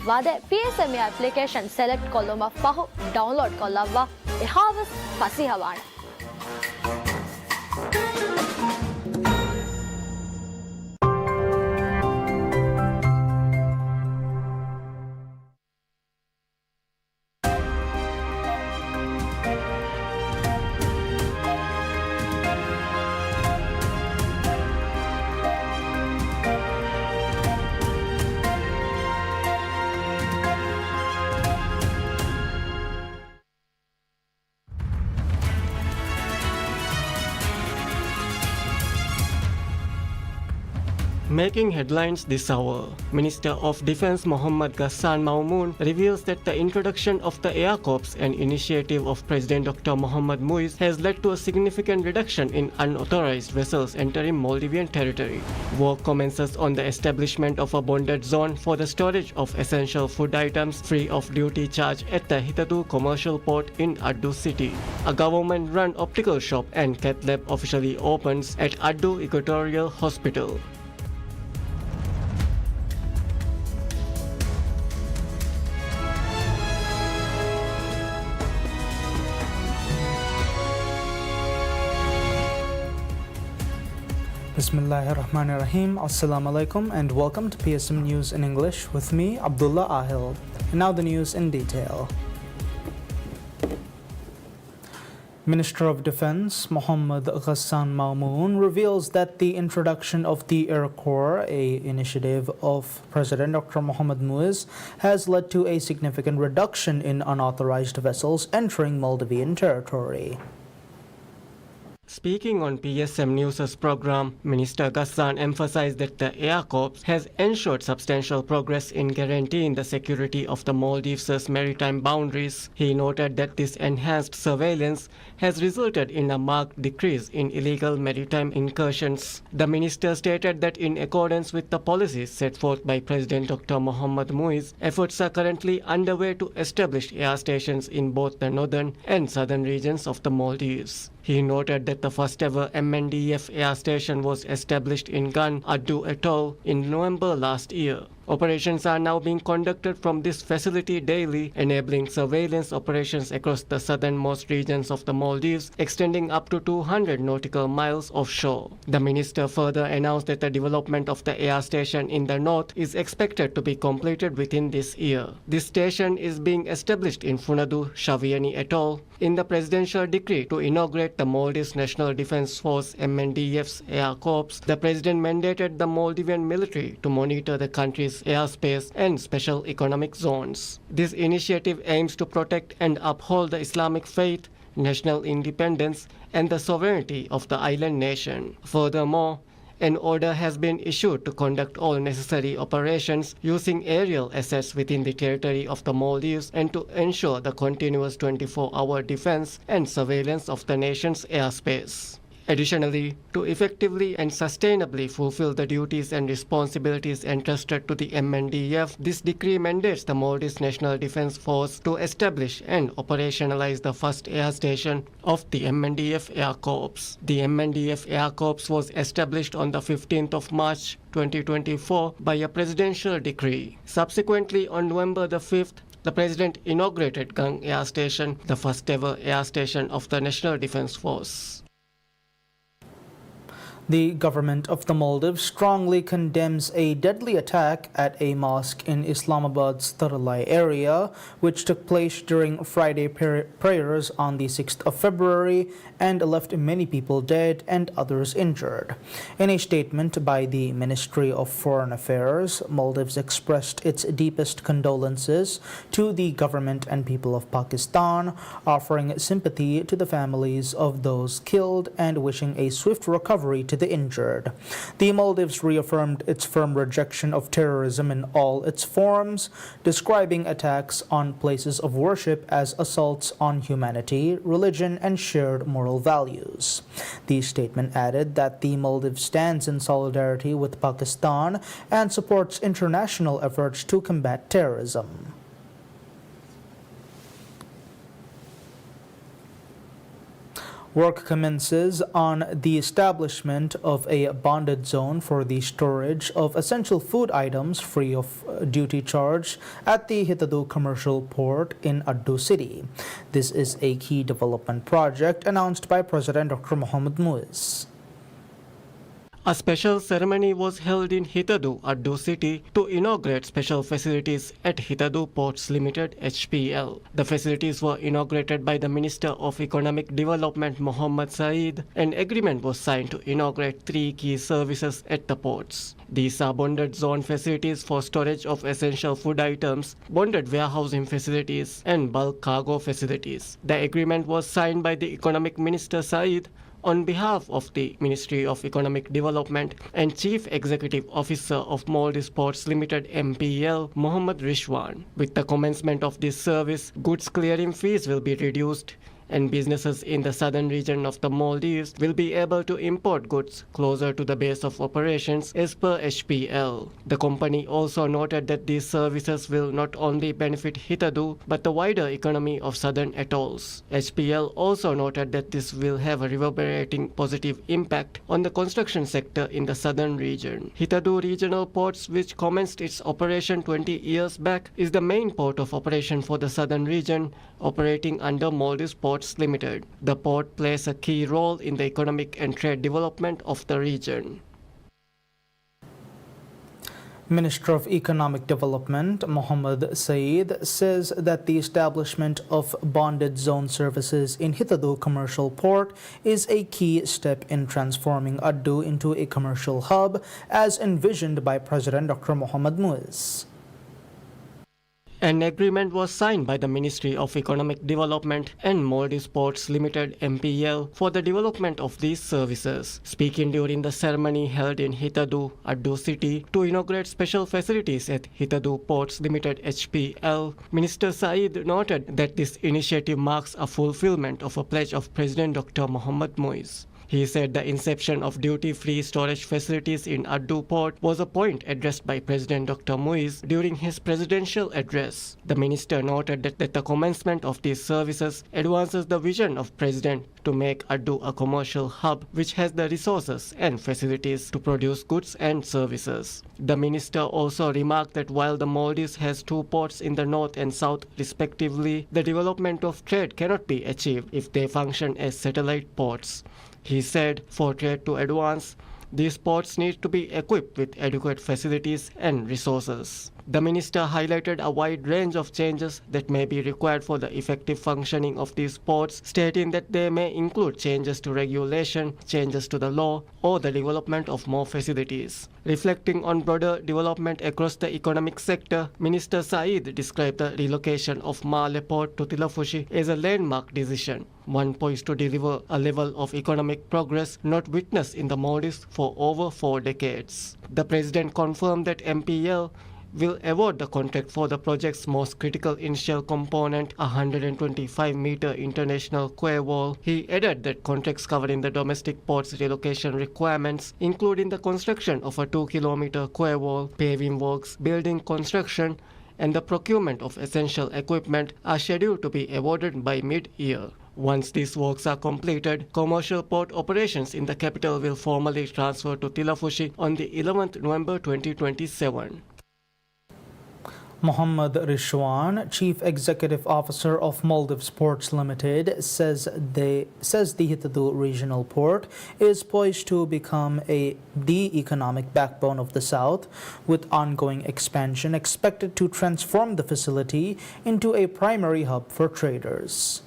Vade PSM application select koloma pahu download kollava ehawas fasihawana. Making headlines this hour, Minister of Defence Mohammad Ghassan Mamoon reveals that the introduction of the Air Corps, an initiative of President Dr. Mohamed Muiz, has led to a significant reduction in unauthorized vessels entering Maldivian territory. Work commences on the establishment of a bonded zone for the storage of essential food items free of duty charge at the Hitatu commercial port in Addu city. A government-run optical shop and cath lab officially opens at Addu Equatorial Hospital. Bismillahirrahmanirrahim. Assalamu alaikum and welcome to PSM News in English with me, Abdullah Ahil. And now the news in detail. Minister of Defense Mohammad Ghassan Mamoon reveals that the introduction of the Air Corps, an initiative of President Dr. Mohamed Muiz, has led to a significant reduction in unauthorized vessels entering Maldivian territory. Speaking on PSM News' program, Minister Ghassan emphasized that the Air Corps has ensured substantial progress in guaranteeing the security of the Maldives' maritime boundaries. He noted that this enhanced surveillance has resulted in a marked decrease in illegal maritime incursions. The minister stated that in accordance with the policies set forth by President Dr. Mohamed Muiz, efforts are currently underway to establish air stations in both the northern and southern regions of the Maldives. He noted that the first ever MNDF air station was established in Gan Addu Atoll in November last year. Operations are now being conducted from this facility daily, enabling surveillance operations across the southernmost regions of the Maldives, extending up to 200 nautical miles offshore. The minister further announced that the development of the air station in the north is expected to be completed within this year. This station is being established in Funadu Shaviani Atoll. In the presidential decree to inaugurate the Maldives National Defence Force MNDF's Air Corps, the president mandated the Maldivian military to monitor the country's airspace and special economic zones. This initiative aims to protect and uphold the Islamic faith, national independence, and the sovereignty of the island nation. Furthermore, an order has been issued to conduct all necessary operations using aerial assets within the territory of the Maldives and to ensure the continuous 24-hour defense and surveillance of the nation's airspace. Additionally, to effectively and sustainably fulfill the duties and responsibilities entrusted to the MNDF, this decree mandates the Maldives National Defence Force to establish and operationalize the first air station of the MNDF Air Corps. The MNDF Air Corps was established on the 15th of March 2024 by a presidential decree. Subsequently, on November the 5th, the President inaugurated Gang Air Station, the first ever air station of the National Defence Force. The government of the Maldives strongly condemns a deadly attack at a mosque in Islamabad's Taralai area, which took place during Friday prayers on the 6th of February and left many people dead and others injured. In a statement by the Ministry of Foreign Affairs, Maldives expressed its deepest condolences to the government and people of Pakistan, offering sympathy to the families of those killed and wishing a swift recovery to the injured. The Maldives reaffirmed its firm rejection of terrorism in all its forms, describing attacks on places of worship as assaults on humanity, religion, and shared moral values. The statement added that the Maldives stands in solidarity with Pakistan and supports international efforts to combat terrorism. Work commences on the establishment of a bonded zone for the storage of essential food items free of duty charge at the Hitadu Commercial Port in Addu City. This is a key development project announced by President Dr. Mohammad Muiz. A special ceremony was held in Hitadu, Addu City, to inaugurate special facilities at Hitadu Ports Limited (HPL). The facilities were inaugurated by the Minister of Economic Development Mohammad Saeed. An agreement was signed to inaugurate 3 key services at the ports. These are bonded zone facilities for storage of essential food items, bonded warehousing facilities, and bulk cargo facilities. The agreement was signed by the Economic Minister Saeed on behalf of the Ministry of Economic Development and Chief Executive Officer of Maldives Ports Limited MPL, Mohammad Rishwan. With the commencement of this service, goods clearing fees will be reduced and businesses in the southern region of the Maldives will be able to import goods closer to the base of operations as per HPL. The company also noted that these services will not only benefit Hitadu but the wider economy of southern atolls. HPL also noted that this will have a reverberating positive impact on the construction sector in the southern region. Hitadu Regional Ports, which commenced its operation 20 years back, is the main port of operation for the southern region, operating under Maldives Ports Limited. The port plays a key role in the economic and trade development of the region. Minister of Economic Development Mohammad Saeed says that the establishment of bonded zone services in Hitadu Commercial Port is a key step in transforming Addu into a commercial hub as envisioned by President Dr. Mohammad Muiz. An agreement was signed by the Ministry of Economic Development and Maldives Ports Limited MPL for the development of these services. Speaking during the ceremony held in Hitadu, Addu City, to inaugurate special facilities at Hitadu Ports Limited HPL, Minister Saeed noted that this initiative marks a fulfillment of a pledge of President Dr. Mohammad Muiz. He said the inception of duty-free storage facilities in Addu Port was a point addressed by President Dr. Muiz during his presidential address. The minister noted that the commencement of these services advances the vision of President to make Addu a commercial hub which has the resources and facilities to produce goods and services. The minister also remarked that while the Maldives has 2 ports in the north and south respectively, the development of trade cannot be achieved if they function as satellite ports. He said, for trade to advance, these ports need to be equipped with adequate facilities and resources. The minister highlighted a wide range of changes that may be required for the effective functioning of these ports, stating that they may include changes to regulation, changes to the law, or the development of more facilities. Reflecting on broader development across the economic sector, Minister Saeed described the relocation of Male Port to Tilafushi as a landmark decision, one poised to deliver a level of economic progress not witnessed in the Maldives for over 4 decades. The President confirmed that MPL will award the contract for the project's most critical initial component, a 125-meter international quay wall. He added that contracts covering the domestic port's relocation requirements, including the construction of a 2-kilometer quay wall, paving works, building construction, and the procurement of essential equipment, are scheduled to be awarded by mid-year. Once these works are completed, commercial port operations in the capital will formally transfer to Tilafushi on the 11th November 2027. Mohammad Rishwan, Chief Executive Officer of Maldives Ports Limited, says the Hitadu Regional Port is poised to become the economic backbone of the South, with ongoing expansion expected to transform the facility into a primary hub for traders.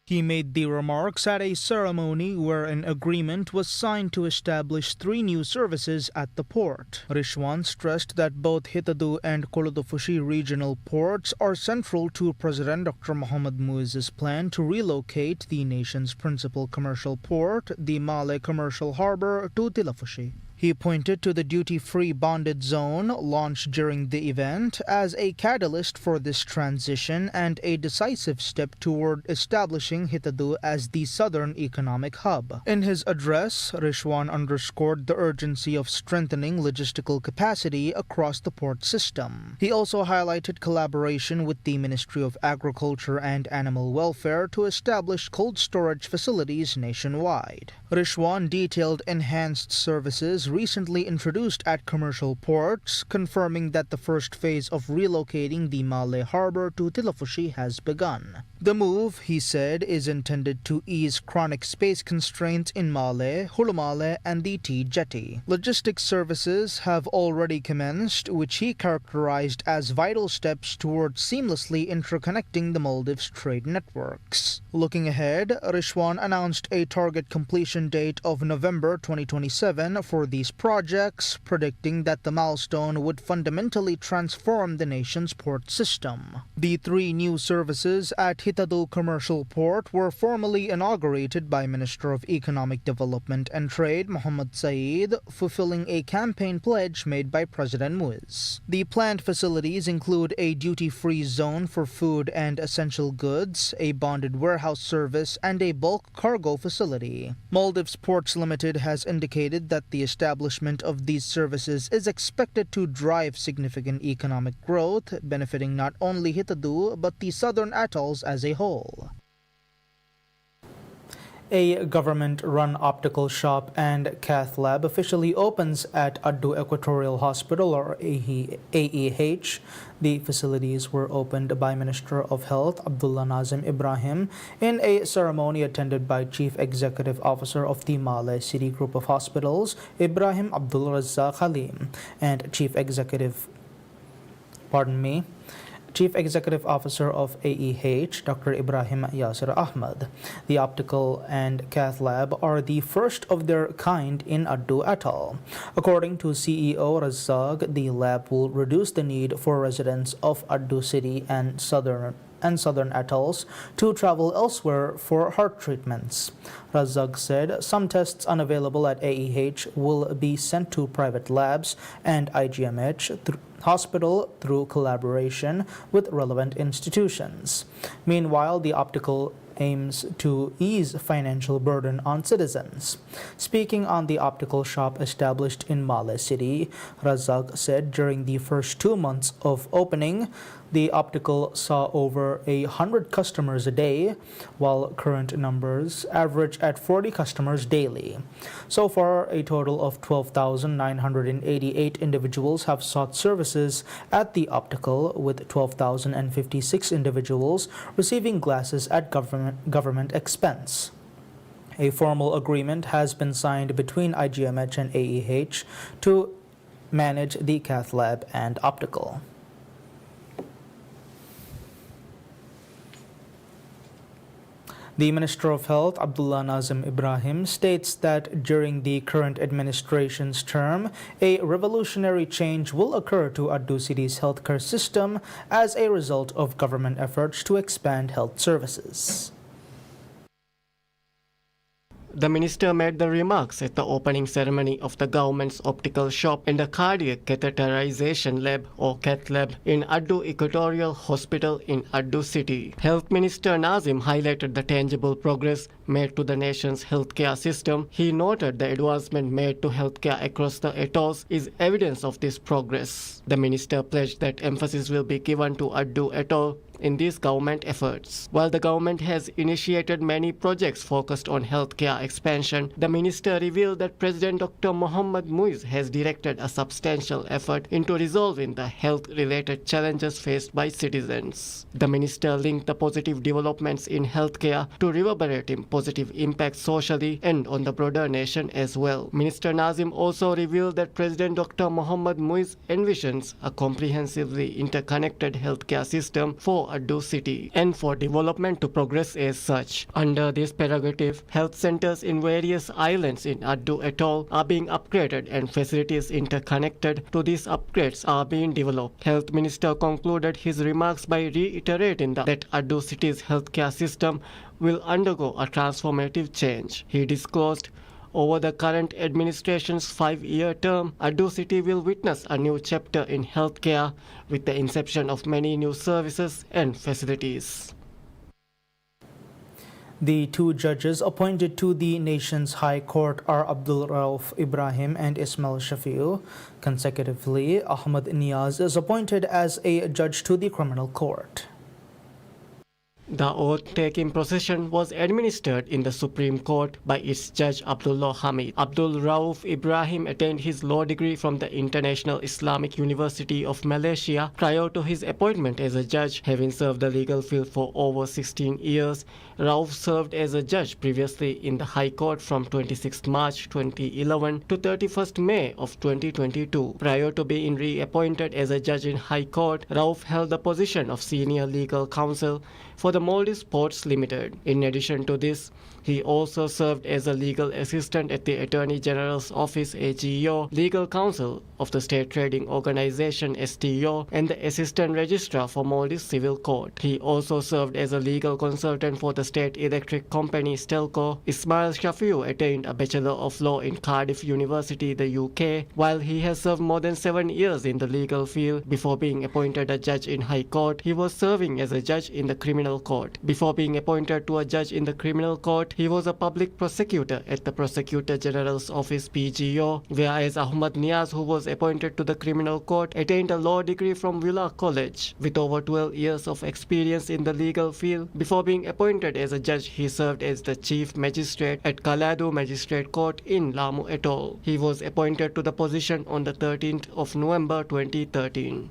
He made the remarks at a ceremony where an agreement was signed to establish 3 new services at the port. Rishwan stressed that both Hitadu and Koludufushi regional ports are central to President Dr. Mohammad Muiz's plan to relocate the nation's principal commercial port, the Male Commercial Harbor, to Tilafushi. He pointed to the duty-free bonded zone launched during the event as a catalyst for this transition and a decisive step toward establishing Hitadu as the southern economic hub. In his address, Rishwan underscored the urgency of strengthening logistical capacity across the port system. He also highlighted collaboration with the Ministry of Agriculture and Animal Welfare to establish cold storage facilities nationwide. Rishwan detailed enhanced services recently introduced at commercial ports, confirming that the first phase of relocating the Malé harbor to Tilafushi has begun. The move, he said, is intended to ease chronic space constraints in Malé, Hulumale, and the T jetty. Logistics services have already commenced, which he characterized as vital steps towards seamlessly interconnecting the Maldives trade networks. Looking ahead, Rishwan announced a target completion date of November 2027 for these projects, predicting that the milestone would fundamentally transform the nation's port system. The 3 new services at Hitadu Commercial Port were formally inaugurated by Minister of Economic Development and Trade Mohammad Saeed, fulfilling a campaign pledge made by President Muiz. The planned facilities include a duty-free zone for food and essential goods, a bonded warehouse service, and a bulk cargo facility. Maldives Ports Limited has indicated that the establishment of these services is expected to drive significant economic growth, benefiting not only Hitadu but the southern atolls as a whole. A government-run optical shop and cath lab officially opens at Addu Equatorial Hospital, or AEH. The facilities were opened by Minister of Health Abdullah Nazim Ibrahim in a ceremony attended by Chief Executive Officer of the Malé City Group of Hospitals, Ibrahim Abdul Razzaq Halim, and Chief Executive Officer of AEH, Dr. Ibrahim Yasir Ahmad. The optical and cath lab are the first of their kind in Addu Atoll. According to CEO Razzaq, the lab will reduce the need for residents of Addu City and southern atolls to travel elsewhere for heart treatments. Razzaq said some tests unavailable at AEH will be sent to private labs and IGMH hospital through collaboration with relevant institutions. Meanwhile, the optical aims to ease financial burden on citizens. Speaking on the optical shop established in Malé City, Razzaq said during the first 2 months of opening, the optical saw over 100 customers a day, while current numbers average at 40 customers daily. So far, a total of 12,988 individuals have sought services at the optical, with 12,056 individuals receiving glasses at government expense. A formal agreement has been signed between IGMH and AEH to manage the cath lab and optical. The Minister of Health, Abdullah Nazim Ibrahim, states that during the current administration's term, a revolutionary change will occur to Addu City's healthcare system as a result of government efforts to expand health services. The minister made the remarks at the opening ceremony of the government's optical shop and the cardiac catheterization lab, or cath lab, in Addu Equatorial Hospital in Addu City. Health Minister Nazim highlighted the tangible progress made to the nation's healthcare system. He noted the advancement made to healthcare across the atolls is evidence of this progress. The minister pledged that emphasis will be given to Addu Atoll in these government efforts. While the government has initiated many projects focused on healthcare expansion, the minister revealed that President Dr. Mohammad Muiz has directed a substantial effort into resolving the health-related challenges faced by citizens. The minister linked the positive developments in healthcare to reverberating positive impacts socially and on the broader nation as well. Minister Nazim also revealed that President Dr. Mohammad Muiz envisions a comprehensively interconnected healthcare system for Addu City and for development to progress as such. Under this prerogative, health centers in various islands in Addu Atoll are being upgraded and facilities interconnected to these upgrades are being developed. Health Minister concluded his remarks by reiterating that Addu City's healthcare system will undergo a transformative change. He disclosed Over the current administration's 5-year term, Ado City will witness a new chapter in healthcare with the inception of many new services and facilities. The two judges appointed to the nation's High Court are Abdul Rauf Ibrahim and Ismail Shafiu. Consecutively, Ahmad Niaz is appointed as a judge to the Criminal Court. The oath-taking procession was administered in the Supreme Court by its Judge Abdullah Hamid. Abdul Rauf Ibrahim attained his law degree from the International Islamic University of Malaysia prior to his appointment as a judge, having served the legal field for over 16 years. Rauf served as a judge previously in the High Court from 26 March 2011 to 31st May of 2022. Prior to being reappointed as a judge in High Court, Rauf held the position of Senior Legal Counsel for the Maldives Ports Limited. In addition to this, he also served as a legal assistant at the Attorney General's Office AGO, legal counsel of the State Trading Organization STO, and the assistant registrar for Maldives Civil Court. He also served as a legal consultant for the State Electric Company Stelco. Ismail Shafiu attained a Bachelor of Law in Cardiff University, the UK, while he has served more than 7 years in the legal field. Before being appointed a judge in High Court, he was serving as a judge in the Criminal Court. Before being appointed to a judge in the Criminal Court, he was a public prosecutor at the Prosecutor General's Office PGO, whereas Ahmad Niaz, who was appointed to the Criminal Court, attained a law degree from Villa College. With over 12 years of experience in the legal field, before being appointed as a judge, he served as the Chief Magistrate at Kaladu Magistrate Court in Lamu Atoll. He was appointed to the position on the 13th of November 2013.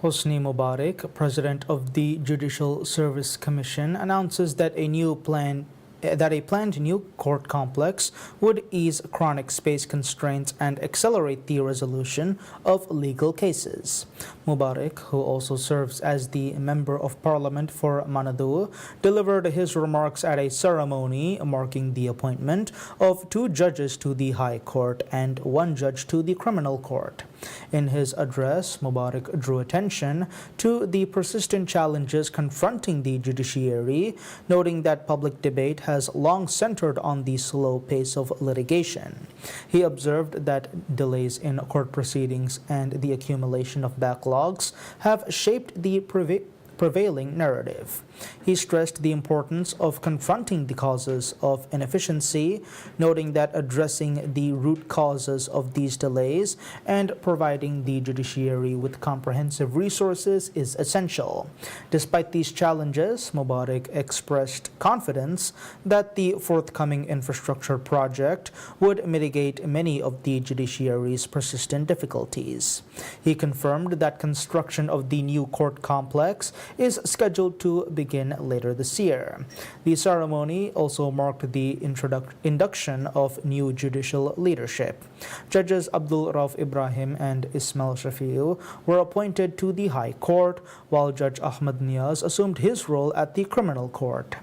Hosni Mubarak, president of the Judicial Service Commission, announces that a planned new court complex would ease chronic space constraints and accelerate the resolution of legal cases. Mubarak, who also serves as the Member of Parliament for Manado, delivered his remarks at a ceremony marking the appointment of 2 judges to the High Court and 1 judge to the Criminal Court. In his address, Mubarak drew attention to the persistent challenges confronting the judiciary, noting that public debate has long centered on the slow pace of litigation. He observed that delays in court proceedings and the accumulation of backlogs have shaped the prevailing narrative. He stressed the importance of confronting the causes of inefficiency, noting that addressing the root causes of these delays and providing the judiciary with comprehensive resources is essential. Despite these challenges, Mubarak expressed confidence that the forthcoming infrastructure project would mitigate many of the judiciary's persistent difficulties. He confirmed that construction of the new court complex is scheduled to begin later this year. The ceremony also marked the induction of new judicial leadership. Judges Abdul Rauf Ibrahim and Ismail Shafiu were appointed to the High Court, while Judge Ahmad Niaz assumed his role at the Criminal Court.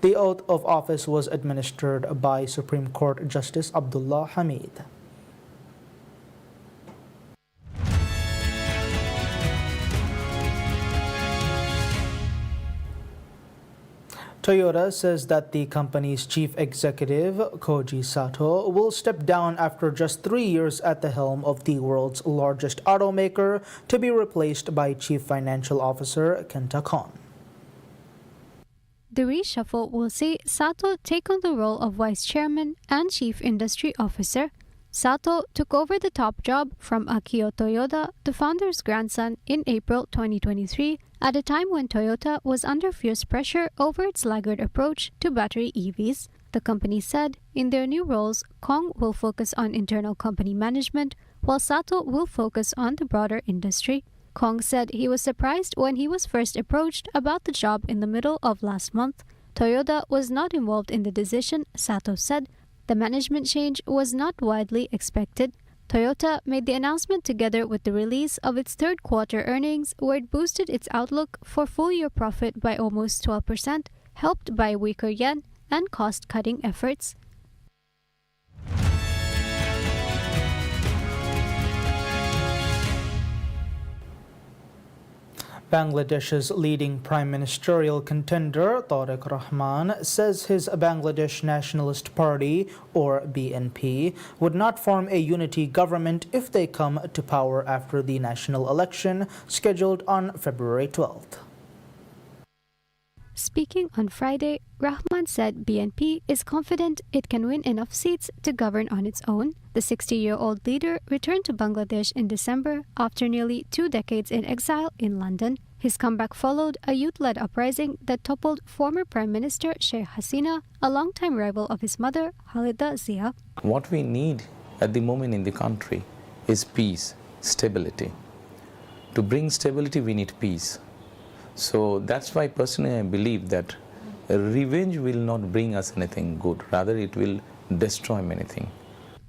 The oath of office was administered by Supreme Court Justice Abdullah Hamid. Toyota says that the company's chief executive, Koji Sato, will step down after just 3 years at the helm of the world's largest automaker, to be replaced by Chief Financial Officer Kenta Kon. The reshuffle will see Sato take on the role of Vice Chairman and Chief Industry Officer. Sato took over the top job from Akio Toyoda, the founder's grandson, in April 2023, at a time when Toyota was under fierce pressure over its laggard approach to battery EVs. The company said in their new roles, Kong will focus on internal company management, while Sato will focus on the broader industry. Kong said he was surprised when he was first approached about the job in the middle of last month. Toyota was not involved in the decision, Sato said. The management change was not widely expected. Toyota made the announcement together with the release of its third quarter earnings, where it boosted its outlook for full-year profit by almost 12%, helped by weaker yen and cost-cutting efforts. Bangladesh's leading prime ministerial contender, Tariq Rahman, says his Bangladesh Nationalist Party, or BNP, would not form a unity government if they come to power after the national election scheduled on February 12th. Speaking on Friday, Rahman said BNP is confident it can win enough seats to govern on its own. The 60-year-old leader returned to Bangladesh in December after nearly 2 decades in exile in London. His comeback followed a youth-led uprising that toppled former Prime Minister Sheikh Hasina, a longtime rival of his mother, Khalida Zia. What we need at the moment in the country is peace, stability. To bring stability, we need peace. So that's why personally I believe that revenge will not bring us anything good. Rather, it will destroy many things.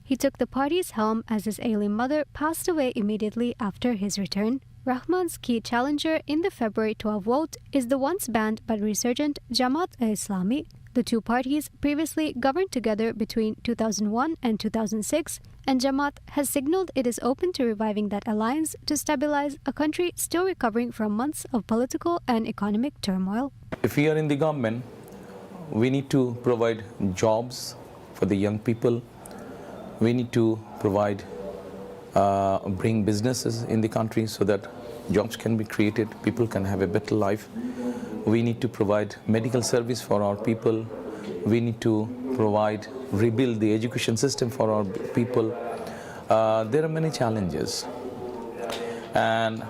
He took the party's helm as his ailing mother passed away immediately after his return. Rahman's key challenger in the February 12 vote is the once banned but resurgent Jamaat-e-Islami. The two parties previously governed together between 2001 and 2006, and Jamaat has signaled it is open to reviving that alliance to stabilize a country still recovering from months of political and economic turmoil. If we are in the government, we need to provide jobs for the young people. We need to provide, bring businesses in the country so that jobs can be created, people can have a better life. We need to provide medical service for our people. We need to rebuild the education system for our people. There are many challenges. And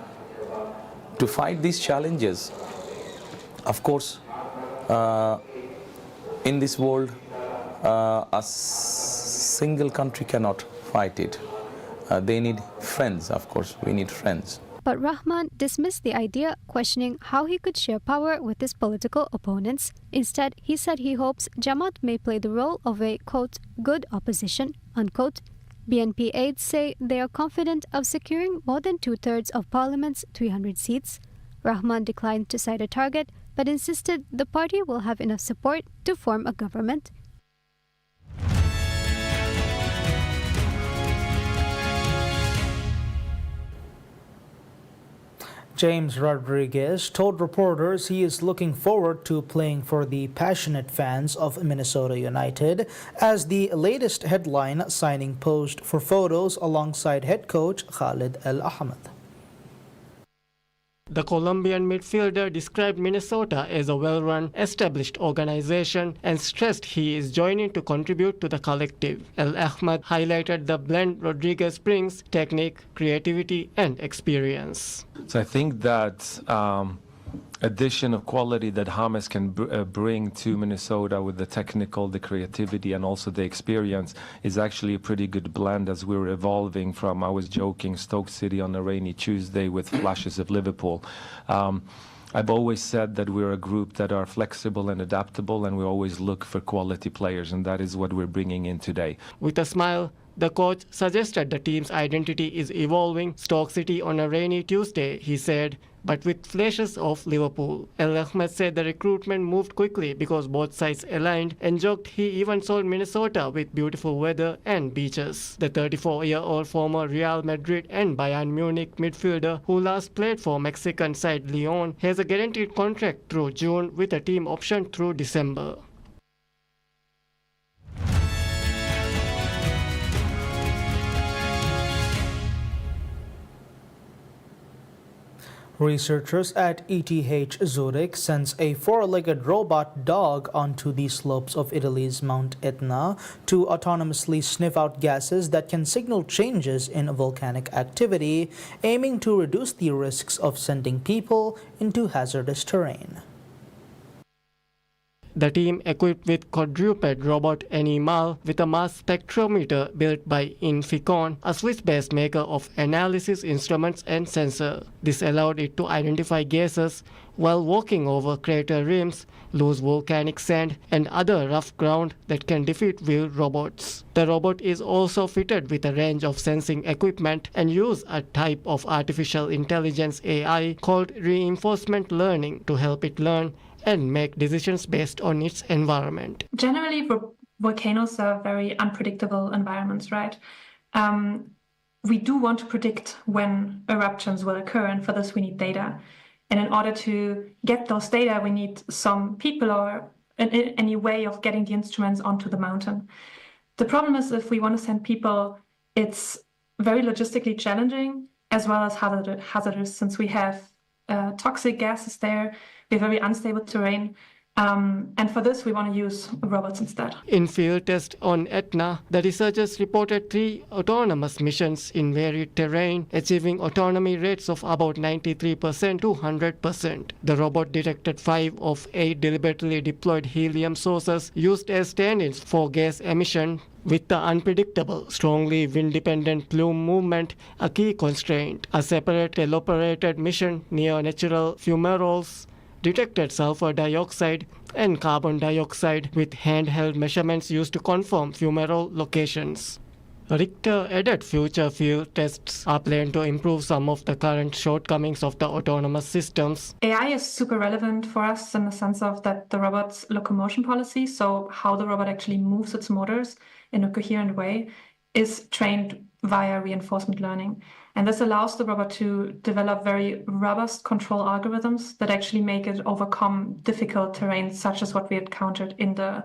to fight these challenges, of course, in this world, a single country cannot fight it. They need friends, of course, we need friends. But Rahman dismissed the idea, questioning how he could share power with his political opponents. Instead, he said he hopes Jamaat may play the role of a, quote, good opposition, unquote. BNP aides say they are confident of securing more than 2/3 of Parliament's 300 seats. Rahman declined to cite a target, but insisted the party will have enough support to form a government. James Rodriguez told reporters he is looking forward to playing for the passionate fans of Minnesota United as the latest headline signing posed for photos alongside head coach Khalid El-Ahmed. The Colombian midfielder described Minnesota as a well-run, established organization and stressed he is joining to contribute to the collective. El-Ahmed highlighted the blend Rodriguez brings: technique, creativity, and experience. So I think that addition of quality that James can bring to Minnesota with the technical, the creativity, and also the experience is actually a pretty good blend as we're evolving from, I was joking, Stoke City on a rainy Tuesday with flashes of Liverpool. I've always said that we're a group that are flexible and adaptable, and we always look for quality players, and that is what we're bringing in today. With a smile, the coach suggested the team's identity is evolving. Stoke City on a rainy Tuesday, he said, but with flashes of Liverpool. El-Ahmed said the recruitment moved quickly because both sides aligned, and joked he even sold Minnesota with beautiful weather and beaches. The 34-year-old former Real Madrid and Bayern Munich midfielder, who last played for Mexican side Lyon, has a guaranteed contract through June with a team option through December. Researchers at ETH Zurich sent a 4-legged robot dog onto the slopes of Italy's Mount Etna to autonomously sniff out gases that can signal changes in volcanic activity, aiming to reduce the risks of sending people into hazardous terrain. The team, equipped with quadruped robot Animal with a mass spectrometer built by Inficon, a Swiss-based maker of analysis instruments and sensors. This allowed it to identify gases while walking over crater rims, loose volcanic sand, and other rough ground that can defeat wheeled robots. The robot is also fitted with a range of sensing equipment and uses a type of artificial intelligence AI called reinforcement learning to help it learn and make decisions based on its environment. Generally, volcanoes are very unpredictable environments, right? We do want to predict when eruptions will occur, and for this we need data. And in order to get those data, we need some people or any way of getting the instruments onto the mountain. The problem is if we want to send people, it's very logistically challenging as well as hazardous since we have toxic gases there, we have very unstable terrain. And for this, we want to use robots instead. In field test on Etna, the researchers reported 3 autonomous missions in varied terrain, achieving autonomy rates of about 93% to 100%. The robot detected 5 of 8 deliberately deployed helium sources used as stand-ins for gas emission, with the unpredictable, strongly wind-dependent plume movement a key constraint. A separate teleoperated mission near natural fumaroles detected sulfur dioxide and carbon dioxide with handheld measurements used to confirm fumarole locations. Richter added future field tests are planned to improve some of the current shortcomings of the autonomous systems. AI is super relevant for us in the sense of that the robot's locomotion policy, so how the robot actually moves its motors in a coherent way, is trained via reinforcement learning. And this allows the robot to develop very robust control algorithms that actually make it overcome difficult terrain, such as what we encountered in the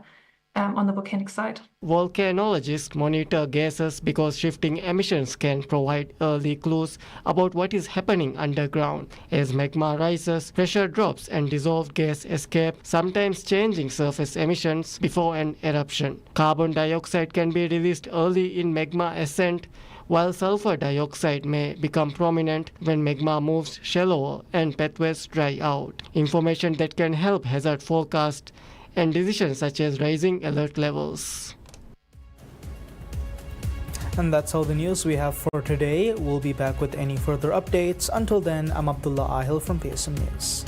on the volcanic side. Volcanologists monitor gases because shifting emissions can provide early clues about what is happening underground. As magma rises, pressure drops and dissolved gas escape, sometimes changing surface emissions before an eruption. Carbon dioxide can be released early in magma ascent, while sulfur dioxide may become prominent when magma moves shallower and pathways dry out. Information that can help hazard forecast and decisions such as rising alert levels. And that's all the news we have for today. We'll be back with any further updates. Until then, I'm Abdullah Ahil from PSM News.